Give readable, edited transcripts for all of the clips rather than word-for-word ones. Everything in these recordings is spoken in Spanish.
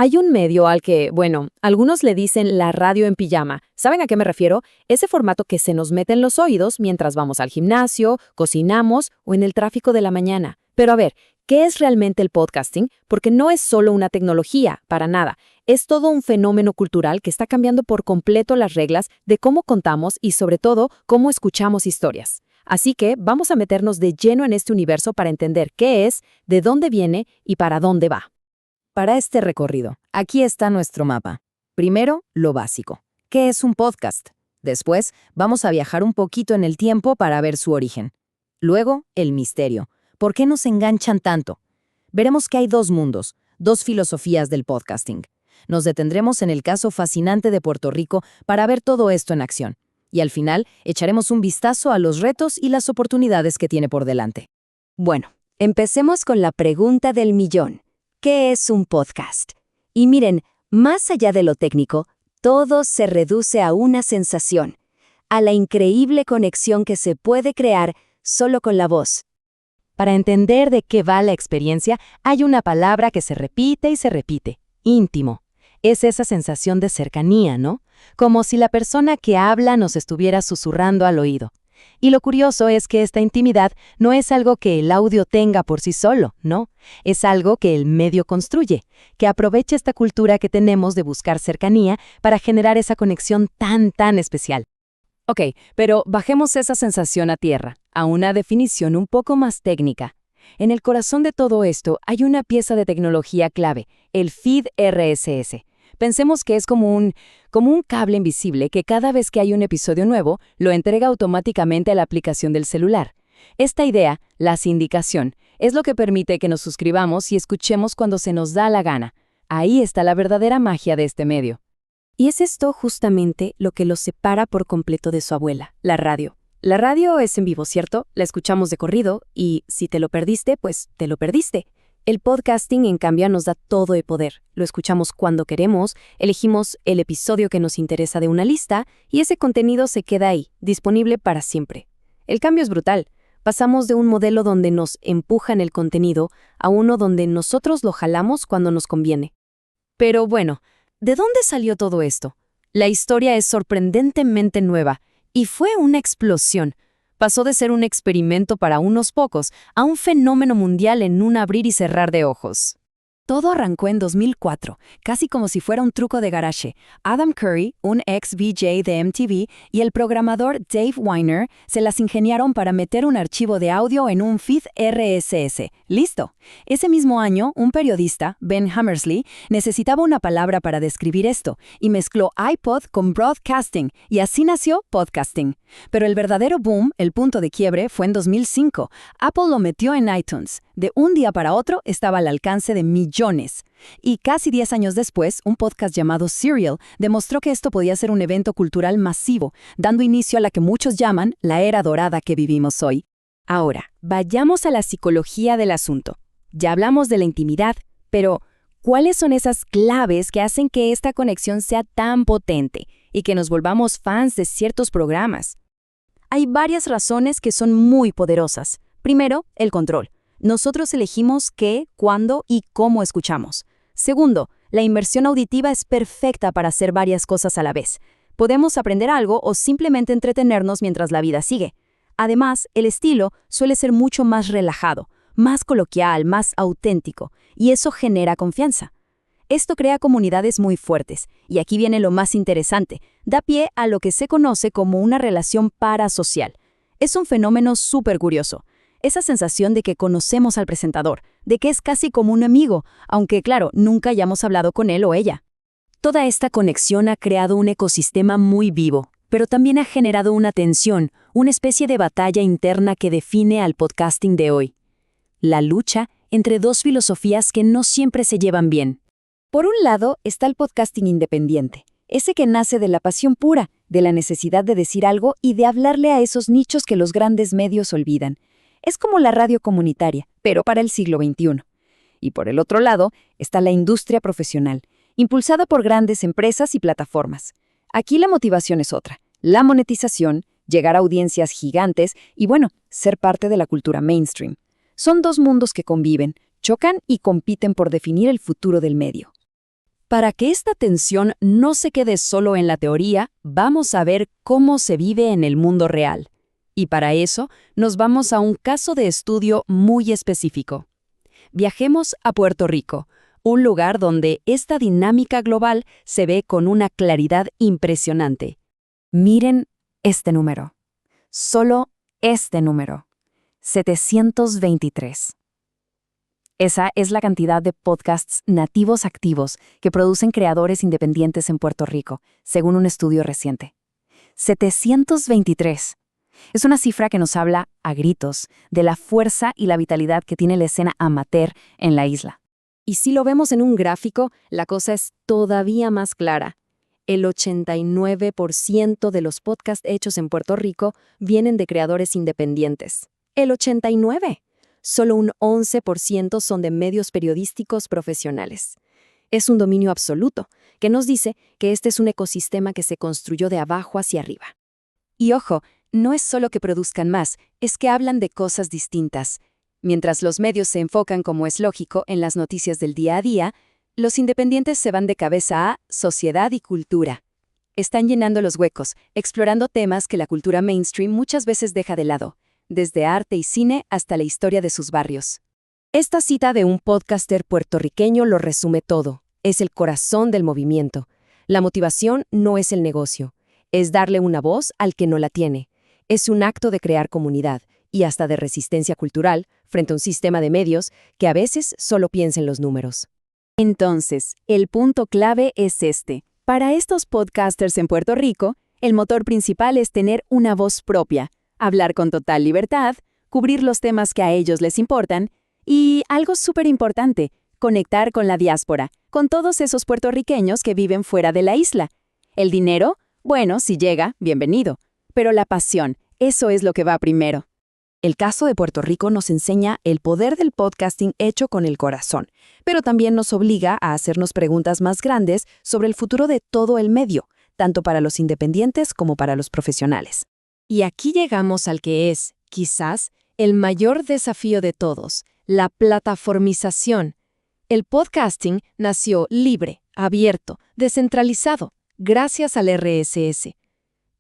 Hay un medio al que, bueno, algunos le dicen la radio en pijama. ¿Saben a qué me refiero? Ese formato que se nos mete en los oídos mientras vamos al gimnasio, cocinamos o en el tráfico de la mañana. Pero a ver, ¿qué es realmente el podcasting? Porque no es solo una tecnología, para nada. Es todo un fenómeno cultural que está cambiando por completo las reglas de cómo contamos y sobre todo cómo escuchamos historias. Así que vamos a meternos de lleno en este universo para entender qué es, de dónde viene y para dónde va. Para este recorrido, aquí está nuestro mapa. Primero, lo básico. ¿Qué es un podcast? Después, vamos a viajar un poquito en el tiempo para ver su origen. Luego, el misterio. ¿Por qué nos enganchan tanto? Veremos que hay dos mundos, dos filosofías del podcasting. Nos detendremos en el caso fascinante de Puerto Rico para ver todo esto en acción. Y al final, echaremos un vistazo a los retos y las oportunidades que tiene por delante. Bueno, empecemos con la pregunta del millón. ¿Qué es un podcast? Y miren, más allá de lo técnico, todo se reduce a una sensación, a la increíble conexión que se puede crear solo con la voz. Para entender de qué va la experiencia, hay una palabra que se repite y se repite: íntimo. Es esa sensación de cercanía, ¿no? Como si la persona que habla nos estuviera susurrando al oído. Y lo curioso es que esta intimidad no es algo que el audio tenga por sí solo, ¿no? Es algo que el medio construye, que aprovecha esta cultura que tenemos de buscar cercanía para generar esa conexión tan especial. Ok, pero bajemos esa sensación a tierra, a una definición un poco más técnica. En el corazón de todo esto hay una pieza de tecnología clave, el feed RSS. Pensemos que es como un cable invisible que cada vez que hay un episodio nuevo, lo entrega automáticamente a la aplicación del celular. Esta idea, la sindicación, es lo que permite que nos suscribamos y escuchemos cuando se nos da la gana. Ahí está la verdadera magia de este medio. Y es esto justamente lo que los separa por completo de su abuela, la radio. La radio es en vivo, ¿cierto? La escuchamos de corrido y si te lo perdiste, pues te lo perdiste. El podcasting, en cambio, nos da todo el poder. Lo escuchamos cuando queremos, elegimos el episodio que nos interesa de una lista y ese contenido se queda ahí, disponible para siempre. El cambio es brutal. Pasamos de un modelo donde nos empujan el contenido a uno donde nosotros lo jalamos cuando nos conviene. Pero bueno, ¿de dónde salió todo esto? La historia es sorprendentemente nueva y fue una explosión. Pasó de ser un experimento para unos pocos a un fenómeno mundial en un abrir y cerrar de ojos. Todo arrancó en 2004, casi como si fuera un truco de garaje. Adam Curry, un ex VJ de MTV, y el programador Dave Winer se las ingeniaron para meter un archivo de audio en un feed RSS. ¡Listo! Ese mismo año, un periodista, Ben Hammersley, necesitaba una palabra para describir esto, y mezcló iPod con broadcasting, y así nació podcasting. Pero el verdadero boom, el punto de quiebre, fue en 2005. Apple lo metió en iTunes. De un día para otro estaba al alcance de millones. Y casi 10 años después, un podcast llamado Serial demostró que esto podía ser un evento cultural masivo, dando inicio a la que muchos llaman la era dorada que vivimos hoy. Ahora, vayamos a la psicología del asunto. Ya hablamos de la intimidad, pero ¿cuáles son esas claves que hacen que esta conexión sea tan potente y que nos volvamos fans de ciertos programas? Hay varias razones que son muy poderosas. Primero, el control. Nosotros elegimos qué, cuándo y cómo escuchamos. Segundo, la inmersión auditiva es perfecta para hacer varias cosas a la vez. Podemos aprender algo o simplemente entretenernos mientras la vida sigue. Además, el estilo suele ser mucho más relajado, más coloquial, más auténtico, y eso genera confianza. Esto crea comunidades muy fuertes, y aquí viene lo más interesante, da pie a lo que se conoce como una relación parasocial. Es un fenómeno súper curioso. Esa sensación de que conocemos al presentador, de que es casi como un amigo, aunque claro, nunca hayamos hablado con él o ella. Toda esta conexión ha creado un ecosistema muy vivo, pero también ha generado una tensión, una especie de batalla interna que define al podcasting de hoy. La lucha entre dos filosofías que no siempre se llevan bien. Por un lado está el podcasting independiente, ese que nace de la pasión pura, de la necesidad de decir algo y de hablarle a esos nichos que los grandes medios olvidan. Es como la radio comunitaria, pero para el siglo XXI. Y por el otro lado está la industria profesional, impulsada por grandes empresas y plataformas. Aquí la motivación es otra, la monetización, llegar a audiencias gigantes y bueno, ser parte de la cultura mainstream. Son dos mundos que conviven, chocan y compiten por definir el futuro del medio. Para que esta tensión no se quede solo en la teoría, vamos a ver cómo se vive en el mundo real. Y para eso, nos vamos a un caso de estudio muy específico. Viajemos a Puerto Rico, un lugar donde esta dinámica global se ve con una claridad impresionante. Miren este número. Solo este número. 723. Esa es la cantidad de podcasts nativos activos que producen creadores independientes en Puerto Rico, según un estudio reciente. 723. Es una cifra que nos habla, a gritos, de la fuerza y la vitalidad que tiene la escena amateur en la isla. Y si lo vemos en un gráfico, la cosa es todavía más clara. El 89% de los podcasts hechos en Puerto Rico vienen de creadores independientes. ¡El 89%! Solo un 11% son de medios periodísticos profesionales. Es un dominio absoluto, que nos dice que este es un ecosistema que se construyó de abajo hacia arriba. Y ojo, no es solo que produzcan más, es que hablan de cosas distintas. Mientras los medios se enfocan, como es lógico, en las noticias del día a día, los independientes se van de cabeza a sociedad y cultura. Están llenando los huecos, explorando temas que la cultura mainstream muchas veces deja de lado, desde arte y cine hasta la historia de sus barrios. Esta cita de un podcaster puertorriqueño lo resume todo. Es el corazón del movimiento. La motivación no es el negocio. Es darle una voz al que no la tiene. Es un acto de crear comunidad y hasta de resistencia cultural frente a un sistema de medios que a veces solo piensa en los números. Entonces, el punto clave es este. Para estos podcasters en Puerto Rico, el motor principal es tener una voz propia, hablar con total libertad, cubrir los temas que a ellos les importan y, algo súper importante, conectar con la diáspora, con todos esos puertorriqueños que viven fuera de la isla. El dinero, bueno, si llega, bienvenido. Pero la pasión, eso es lo que va primero. El caso de Puerto Rico nos enseña el poder del podcasting hecho con el corazón, pero también nos obliga a hacernos preguntas más grandes sobre el futuro de todo el medio, tanto para los independientes como para los profesionales. Y aquí llegamos al que es, quizás, el mayor desafío de todos, la plataformización. El podcasting nació libre, abierto, descentralizado, gracias al RSS.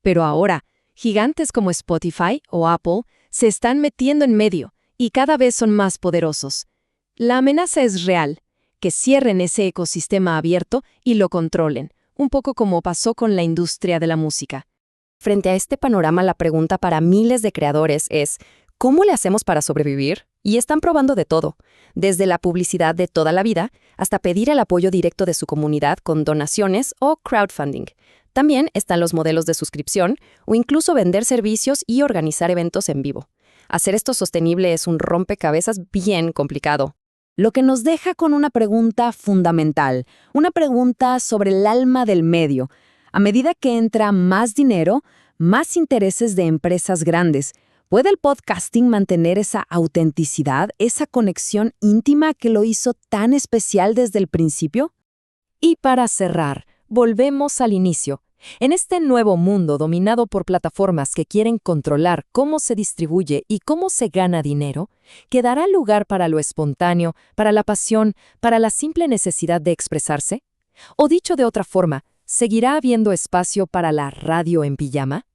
Pero ahora, gigantes como Spotify o Apple se están metiendo en medio y cada vez son más poderosos. La amenaza es real, que cierren ese ecosistema abierto y lo controlen, un poco como pasó con la industria de la música. Frente a este panorama, la pregunta para miles de creadores es, ¿cómo le hacemos para sobrevivir? Y están probando de todo, desde la publicidad de toda la vida hasta pedir el apoyo directo de su comunidad con donaciones o crowdfunding. También están los modelos de suscripción o incluso vender servicios y organizar eventos en vivo. Hacer esto sostenible es un rompecabezas bien complicado. Lo que nos deja con una pregunta fundamental, una pregunta sobre el alma del medio. A medida que entra más dinero, más intereses de empresas grandes, ¿puede el podcasting mantener esa autenticidad, esa conexión íntima que lo hizo tan especial desde el principio? Y para cerrar, volvemos al inicio. En este nuevo mundo dominado por plataformas que quieren controlar cómo se distribuye y cómo se gana dinero, ¿quedará lugar para lo espontáneo, para la pasión, para la simple necesidad de expresarse? O dicho de otra forma, ¿seguirá habiendo espacio para la radio en pijama?